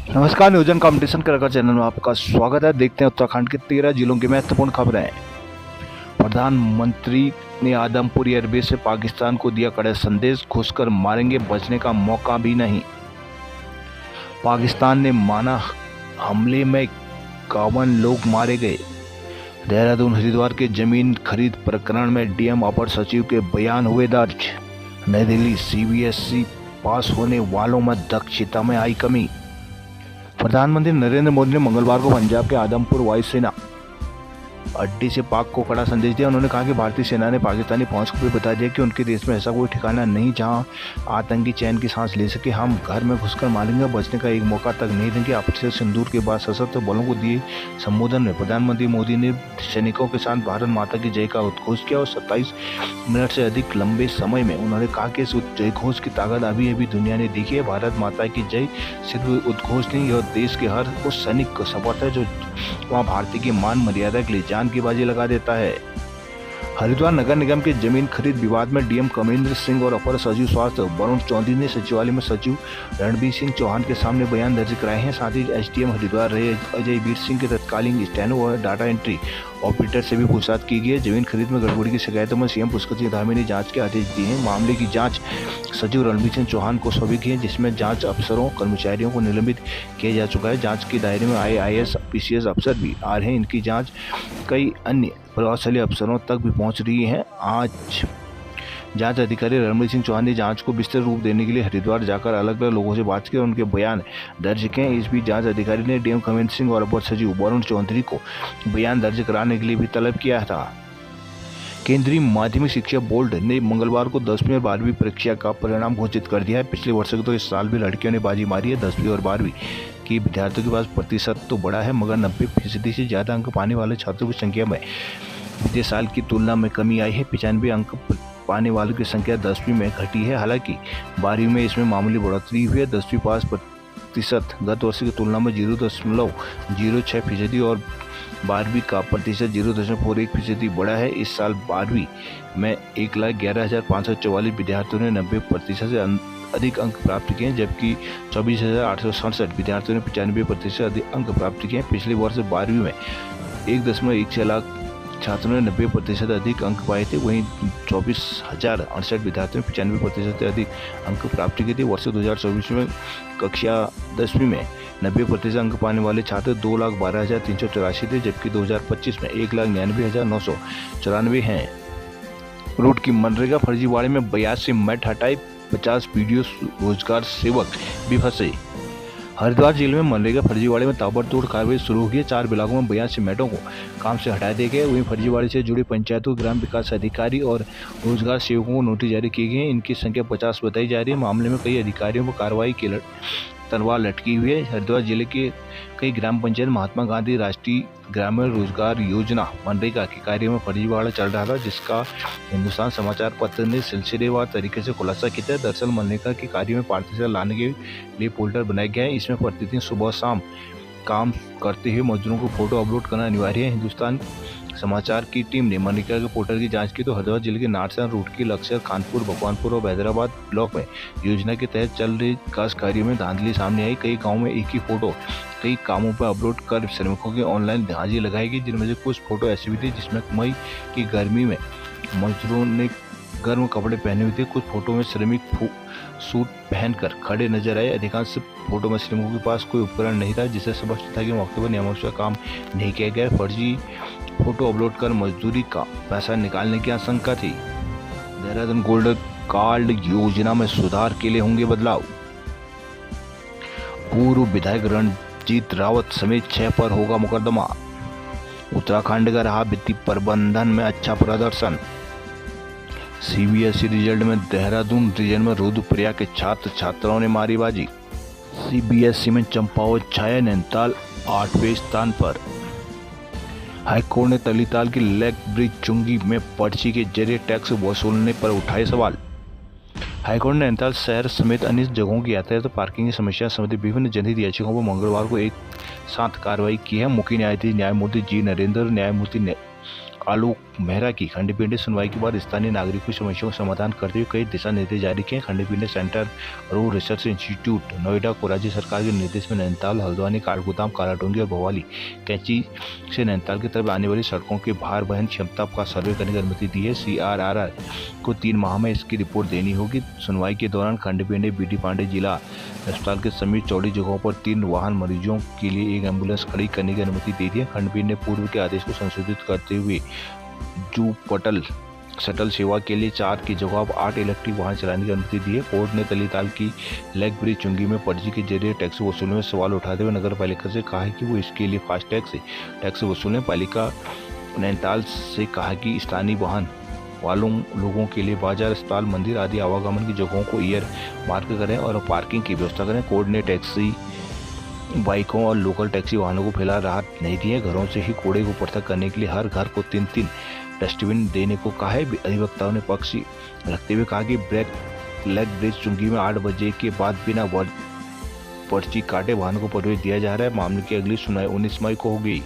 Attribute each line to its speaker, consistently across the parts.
Speaker 1: नमस्कार, न्यूजन कंपटीशन कराकर चैनल में आपका स्वागत है। देखते हैं उत्तराखंड के 13 जिलों की महत्वपूर्ण खबरें। प्रधानमंत्री ने आदमपुर एयरबेस से पाकिस्तान को दिया कड़ा संदेश, घुसकर मारेंगे, बचने का मौका भी नहीं। पाकिस्तान ने माना हमले में 51 लोग मारे गए। देहरादून हरिद्वार के जमीन खरीद प्रकरण में डीएम अपर सचिव के बयान हुए दर्ज। नई दिल्ली, सीबीएसई पास होने वालों में दक्षता में आई कमी। प्रधानमंत्री नरेंद्र मोदी ने मंगलवार को पंजाब के आदमपुर वायुसेना अड्डे से पाक को कड़ा संदेश दिया। उन्होंने कहा कि भारतीय सेना ने पाकिस्तानी फौज को भी बता दिया कि उनके देश में ऐसा कोई ठिकाना नहीं जहां आतंकी चैन की सांस ले सके। हम घर में घुसकर मारेंगे, बचने का एक मौका तक नहीं देंगे। ऑपरेशन सिंदूर के बाद सशस्त्र बलों को दिए संबोधन में प्रधानमंत्री मोदी ने सैनिकों के साथ भारत माता की जय का उद्घोष किया और 27 मिनट से अधिक लंबे समय में उन्होंने कहा कि इस जय घोष की ताकत अभी अभी दुनिया ने देखी है। भारत माता की जय सिर्फ उद्घोष नहीं, यह देश के हर उस सैनिक को शपथ है जो वहाँ भारतीय की मान मर्यादा के लिए जान की बाजी लगा देता है। हरिद्वार नगर निगम के जमीन खरीद विवाद में डीएम कमलेंद्र सिंह और अपर सचिव स्वास्थ्य वरुण चौधरी ने सचिवालय में सचिव रणबीर सिंह चौहान के सामने बयान दर्ज कराए हैं। साथ ही एसडीएम हरिद्वार रहे अजय वीर सिंह के तत्कालीन स्टेनो और डाटा एंट्री ऑपरेटर से भी पूछताछ की गई है। जमीन खरीद में गड़बड़ी की शिकायतों में सीएम पुष्कर सिंह धामी ने जांच के आदेश दिए हैं। मामले की जांच सचिव रणबीर सिंह चौहान को सौंपी गई है, जिसमें जांच अफसरों कर्मचारियों को निलंबित किया जा चुका है। जांच के दायरे में आईएएस पीसीएस अफसर भी आ रहे हैं। इनकी जांच कई अन्य प्रभावशाली अफसरों तक भी पहुंच रही है। आज जांच अधिकारी रणबीर सिंह चौहान ने जांच को विस्तृत रूप देने के लिए हरिद्वार जाकर अलग अलग लोगों से बात की और उनके बयान दर्ज किए। इस बीच जांच अधिकारी ने डीएम कमलेंद्र सिंह और अपर सचिव वरुण चौधरी को बयान दर्ज कराने के लिए भी तलब किया था। केंद्रीय माध्यमिक शिक्षा बोर्ड ने मंगलवार को 10वीं और 12वीं परीक्षा का परिणाम घोषित कर दिया है। पिछले वर्ष तो इस साल भी लड़कियों ने बाजी मारी है। 10वीं और 12वीं के विद्यार्थियों के पास प्रतिशत तो बढ़ा है, मगर 90% से ज़्यादा अंक पाने वाले छात्रों की संख्या में पिछले साल की तुलना में कमी आई है। 95 अंक पाने वालों की संख्या 10वीं में घटी है। हालांकि 12वीं में इसमें मामूली बढ़ोतरी हुई है। 10वीं पास प्रतिशत गत वर्ष की तुलना में 0.06% और 12वीं का प्रतिशत 0.41% बढ़ा है। इस साल 12वीं में 1,11,544 विद्यार्थियों ने 90% से अधिक अंक प्राप्त किए, जबकि 24,867 विद्यार्थियों ने 95% अधिक अंक प्राप्त किए। पिछले वर्ष 12वीं में 1.16 लाख छात्रों ने 90% अधिक अंक पाए थे, वहीं 24,068 विद्यार्थियों ने 95% से अधिक अंक प्राप्त किए थे। वर्ष 2024 में कक्षा 10वीं में 90% अंक पाने वाले छात्र 2,12,384 थे, जबकि 2025 में 1,99,994 हैं। रूट की मनरेगा फर्जीवाड़े में 82 मैट हटाए, 50 वीडियो रोजगार सेवक भी फंसे। हरिद्वार जिले में मनरेगा फर्जीवाड़े में ताबड़तोड़ कार्रवाई शुरू हुई है। 4 ब्लॉकों में 82 मैटों को काम से हटा दिए गए। वहीं फर्जीवाड़े से जुड़ी पंचायतों, ग्राम विकास अधिकारी और रोजगार सेवकों को नोटिस जारी किए गए हैं। इनकी संख्या 50 बताई जा रही है। मामले में कई अधिकारियों पर कार्रवाई की तलवार लटकी हुई है। हरिद्वार जिले के कई ग्राम पंचायत महात्मा गांधी राष्ट्रीय ग्रामीण रोजगार योजना मनरेगा के कार्य में फर्जीवाड़ा चल रहा था, जिसका हिंदुस्तान समाचार पत्र ने सिलसिलेवार तरीके से खुलासा किया है। दरअसल मनरेगा के कार्य में पारदर्शिता लाने के लिए पोर्टल बनाया गया है। इसमें प्रतिदिन सुबह शाम काम करते हुए मजदूरों को फोटो अपलोड करना अनिवार्य है। हिंदुस्तान समाचार की टीम ने मनरेगा के पोर्टल की जांच की तो हरिद्वार जिले के नारसन, रूटकी, लक्सर, खानपुर, भगवानपुर और हैदराबाद ब्लॉक में योजना के तहत चल रहे विकास कार्यों में धांधली सामने आई। कई गाँव में एक ही फोटो कई कामों पर अपलोड कर श्रमिकों की ऑनलाइन हाजिरी लगाई गई, जिनमें से कुछ फोटो ऐसी भी थी जिसमें मई की गर्मी में मजदूरों ने गर्म कपड़े पहने हुए थे। कुछ फोटो में श्रमिक सूट पहनकर खड़े नजर आए। अधिकांश फोटो में श्रमिकों के पास कोई उपकरण नहीं था, जिससे स्पष्ट था कि मौके पर नियमानुसार काम नहीं किया गया। फर्जी फोटो अपलोड कर मजदूरी का पैसा निकालने की आशंका थी। देहरादून गोल्डन कार्ड योजना में सुधार के लिए होंगे बदलाव। पूर्व विधायक रणजीत रावत समेत 6 पर होगा मुकदमा। उत्तराखंड का रहा वित्तीय प्रबंधन में अच्छा प्रदर्शन। सीबीएसई रिजल्ट में देहरादून रीजन में रुद्रप्रयाग के छात्र छात्राओं ने मारी बाजी। सीबीएसई में चंपावत छाया, नैनीताल 8वें स्थान पर। हाईकोर्ट ने तलीताल की लेक ब्रिज चुंगी में पर्ची के जरिए टैक्स वसूलने पर उठाए सवाल। हाईकोर्ट ने नैनीताल शहर समेत अन्य जगहों की यातायात और पार्किंग की समस्या संबंधी विभिन्न जनहित याचिकाओं पर मंगलवार को एक साथ कार्रवाई की है। मुख्य न्यायाधीश न्यायमूर्ति जी नरेंद्र, न्यायमूर्ति आलोक मेहरा की खंडपीठ ने सुनवाई के बाद स्थानीय नागरिकों की समस्याओं का समाधान करते हुए कई दिशा निर्देश जारी किए। खंडपीठ ने centre road research institute Noida को राज्य सरकार के निर्देश में नैनीताल, हल्द्वानी, काठगोदाम, कालाडूंगी और भोपाली कैंची से नैनीताल की तरफ आने वाली सड़कों के भार वहन क्षमता का सर्वे करने की अनुमति दी है। CRRR को 3 माह में इसकी रिपोर्ट देनी होगी। सुनवाई के दौरान खंडपीठ ने BD पांडे जिला अस्पताल के समीप चौड़ी जगहों पर 3 वाहन मरीजों के लिए एक एम्बुलेंस खड़ी करने की अनुमति दे दी है। खंडपीठ ने पूर्व के आदेश को संशोधित करते हुए जू पटल शटल सेवा के लिए 4 की जगह अब 8 इलेक्ट्रिक वाहन चलाने की अनुमति दी है। कोर्ट ने तलीताल की लेग ब्रिज चुंगी में पर्ची के जरिए टैक्स वसूलने में सवाल उठाते हुए नगर पालिका से कहा है कि वो इसके लिए फास्टैग से टैक्स वसूलें। पालिका नैनीताल से कहा कि स्थानीय वाहन वालों लोगों के लिए बाजार, अस्पताल, मंदिर आदि आवागमन की जगहों को ईयर मार्क करें और पार्किंग की व्यवस्था करें। कोर्ट ने टैक्सी बाइकों और लोकल टैक्सी वाहनों को फिलहाल राहत नहीं दी है। घरों से ही कूड़े को पृथक करने के लिए हर घर को 3-3 डस्टबिन देने को कहा है। अधिवक्ताओं ने पक्ष रखते हुए कहा कि लेग ब्रिज चुंगी में 8 बजे के बाद बिना पर्ची काटे वाहनों को प्रवेश दिया जा रहा है। मामले की अगली सुनवाई 19 मई को होगी।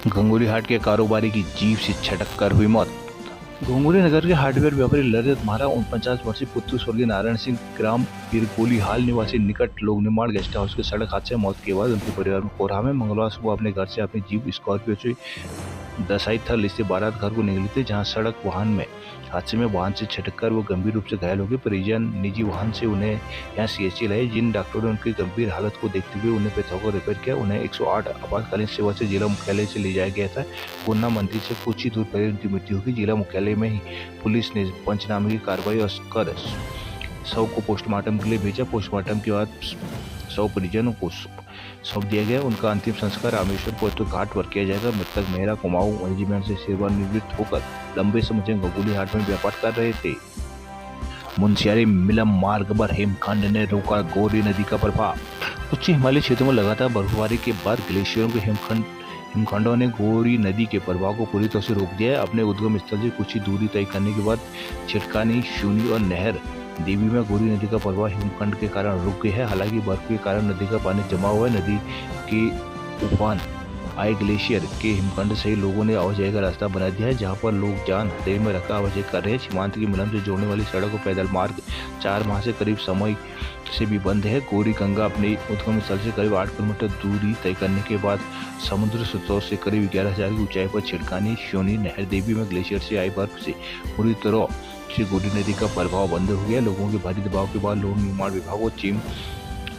Speaker 1: गंगोली हाट के कारोबारी की जीप से छटक कर हुई मौत। घुंगरी नगर के हार्डवेयर व्यापारी ललित मारा 49 वर्षीय पुत्र स्वर्गीय नारायण सिंह ग्राम पिरकोली हाल निवासी निकट लोक निर्माण गेस्ट हाउस के सड़क हादसे में मौत के बाद उनके परिवार में कोहराम है। मंगलवार सुबह अपने घर से अपनी जीप स्कॉर्पियो से दसाई थल स्थित बारात घर को निकले थे, जहां सड़क वाहन में हादसे में वाहन से छटककर वो गंभीर रूप से घायल हो गए। परिजन निजी वाहन से उन्हें यहाँ CHC लाए, जिन डॉक्टरों ने उनकी गंभीर हालत को देखते हुए उन्हें पेथाओ को रिपेयर किया। उन्हें 108 आपातकालीन सेवा से जिला मुख्यालय से ले जाया गया था। पूर्णा मंदिर से कुछ ही दूर पहले उनकी मृत्यु हुई। जिला मुख्यालय में ही पुलिस ने पंचनामे की कार्रवाई और कर शव को पोस्टमार्टम के लिए भेजा। पोस्टमार्टम के बाद शव परिजनों को सौंप दिया गया। उनका अंतिम संस्कार रामेश्वर पोस्ट घाट पर किया जाएगा। मृतक मेहरा कुमाऊं मैनेजमेंट से सेवानिवृत्त होकर लंबे समय से गंगोली हाट में व्यापार कर रहे थे। मुनस्यारी मिलम मार्ग पर हिमखंड ने रोका गौरी नदी का प्रवाह। उच्च हिमालय क्षेत्रों में लगातार बर्फबारी के बाद ग्लेशियरों के हिमखंडों ने गौरी नदी के प्रवाह को पूरी तरह से रोक दिया है। अपने उद्गम स्थल से कुछ ही दूरी तय करने के बाद छिटकानी, शूनी और नहर देवी में गौरी नदी का प्रवाह हिमखंड के कारण रुक गया है। हालांकि बर्फ के कारण नदी का पानी जमा हुआ है। नदी के उफान आए ग्लेशियर के हिमखंड से लोगों ने आवाजाही का रास्ता बना दिया है, जहां पर लोग जान हथेली में रखकर आवाजाही कर रहे हैं। सीमांत की मिलन से जोड़ने वाली सड़क और पैदल मार्ग 4 माह से करीब समय से भी बंद है। गौरी गंगा अपने उद्गम स्थल से करीब 8 किलोमीटर दूरी तय करने के बाद समुद्र सतह से करीब 11,000 की ऊंचाई पर छिड़कानी शोनी नहर देवी में ग्लेशियर से आई बर्फ से पूरी तरह से गौरी नदी का प्रभाव बंद हो गया। लोगों के भारी दबाव के बाद लोक निर्माण विभाग और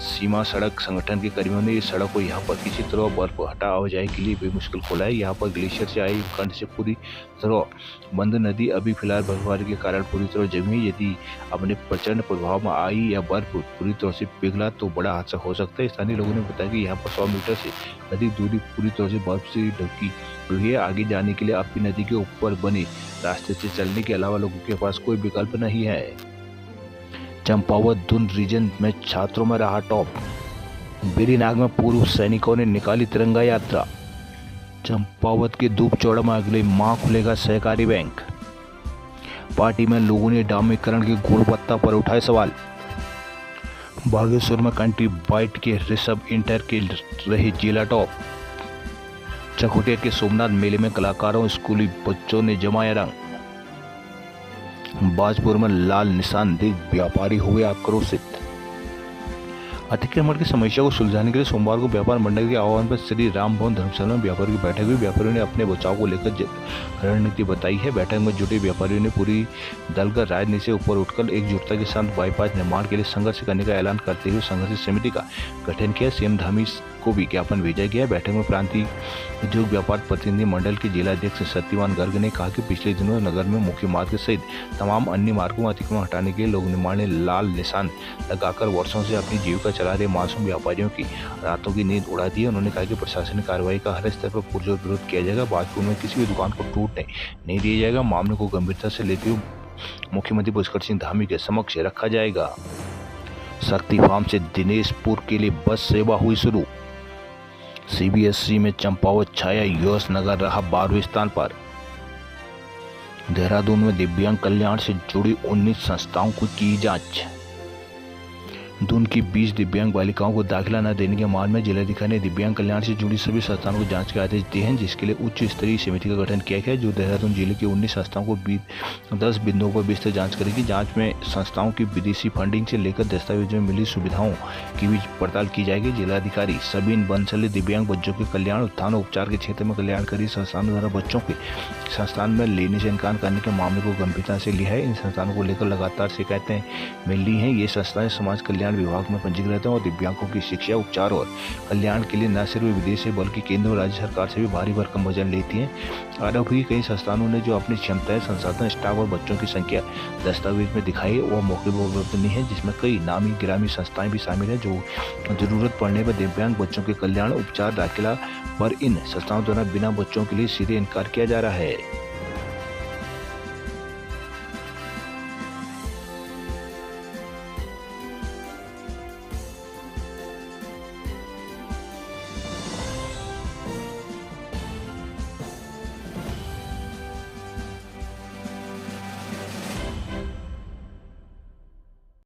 Speaker 1: सीमा सड़क संगठन के कर्मियों ने इस सड़क को यहाँ पर किसी तरह बर्फ हटा आवाजाही के लिए बेमुश्किल खोला है। यहाँ पर ग्लेशियर से आई खंड से पूरी तरह बंद नदी अभी फिलहाल बर्फबारी के कारण पूरी तरह जमी है। यदि अपने प्रचंड प्रभाव में आई या बर्फ पूरी तरह से पिघला तो बड़ा हादसा हो सकता है। स्थानीय लोगों ने बताया कि यहाँ पर 100 मीटर से अधिक दूरी पूरी तरह से बर्फ से ढकी हुई है। आगे जाने के लिए आपकी नदी के ऊपर बने रास्ते से चलने के अलावा लोगों के पास कोई विकल्प नहीं है। चंपावत धुंध रीजन में छात्रों में रहा टॉप। बेरीनाग में पूर्व सैनिकों ने निकाली तिरंगा यात्रा। चंपावत के धूपचौड़ा में अगले माह खुलेगा सहकारी बैंक। पार्टी में लोगों ने डामीकरण की गुणवत्ता पर उठाए सवाल। बागेश्वर में कंट्री बाइट के ऋषभ इंटर के रहे जिला टॉप। चकोटिया के सोमनाथ मेले में कलाकारों स्कूली बच्चों ने जमाया रंग। बाजपुर में लाल निशान देख व्यापारी हुए आक्रोशित। अतिक्रमण की समस्या को सुलझाने के लिए सोमवार को व्यापार मंडल के आह्वान पर श्री राम भवन धर्मशाला में व्यापारियों की बैठक हुई। व्यापारियों ने अपने बचाव को लेकर रणनीति बताई है। बैठक में जुटे व्यापारियों ने पूरी दलगत राजनीति से ऊपर उठकर एकजुटता के साथ बाईपास निर्माण के लिए संघर्ष करने का ऐलान करते हुए संघर्ष समिति का गठन किया। सीएम धामी को भी ज्ञापन भेजा गया। बैठक में प्रांतीय उद्योग व्यापार प्रतिनिधि मंडल के जिलाध्यक्ष सत्यवान गर्ग ने कहा कि पिछले दिनों नगर में मुख्य मार्ग सहित तमाम अन्य मार्गों में अतिक्रमण हटाने के लिए लोक निर्माण ने लाल निशान लगाकर वर्षों से अपनी जीविका चला रहे मासूम व्यापारियों की रातों की नींद उड़ा दी है। उन्होंने कहा कि प्रशासनिक कार्रवाई का हर स्तर पर पुरजोर विरोध किया जाएगा। बाजपुर में किसी भी दुकान को टूटने नहीं दिया जाएगा। मामले को गंभीरता से लेते हुए मुख्यमंत्री पुष्कर सिंह धामी के समक्ष रखा जाएगा। शक्ति फार्म से दिनेशपुर के लिए बस सेवा हुई शुरू। CBSE में चंपावत छाया, यश नगर रहा 12वें स्थान पर। देहरादून में दिव्यांग कल्याण से जुड़ी 19 संस्थाओं को की जांच। दून की 20 दिव्यांग बालिकाओं को दाखिला न देने के मामले में जिलाधिकारी ने दिव्यांग कल्याण से जुड़ी सभी संस्थानों को जांच के आदेश दिए हैं, जिसके लिए उच्च स्तरीय समिति का गठन किया गया है, जो देहरादून जिले के 19 संस्थाओं को 10 बिंदुओं पर विस्तृत जांच करेगी। जांच में संस्थाओं की विदेशी फंडिंग से लेकर दस्तावेजों में मिली सुविधाओं की भी पड़ताल की जाएगी। जिलाधिकारी सबीन बंसल दिव्यांग बच्चों के कल्याण, उत्थान और उपचार के क्षेत्र में कल्याणकारी संस्थानों द्वारा बच्चों के संस्थान में लेने से इनकार करने के मामले को गंभीरता से लिया है। इन संस्थानों को लेकर लगातार शिकायतें मिल रही हैं। ये संस्थाएं समाज कल्याण विभाग में पंजीकृत हैं और दिव्यांगों की शिक्षा, उपचार और कल्याण के लिए न सिर्फ विदेश से बल्कि केंद्र और राज्य सरकार से भी भारी भरकम वजन लेती हैं। आरोप है कई संस्थानों ने जो अपनी क्षमताएं, संसाधन, स्टाफ और बच्चों की संख्या दस्तावेज में दिखाई और मौके पर उपलब्ध नहीं है, जिसमें कई नामी गिरामी संस्थाएं भी शामिल हैं, जो जरूरत पड़ने पर दिव्यांग बच्चों के कल्याण, उपचार, दाखिला पर इन संस्थाओं द्वारा बिना बच्चों के लिए सीधे इनकार किया जा रहा है।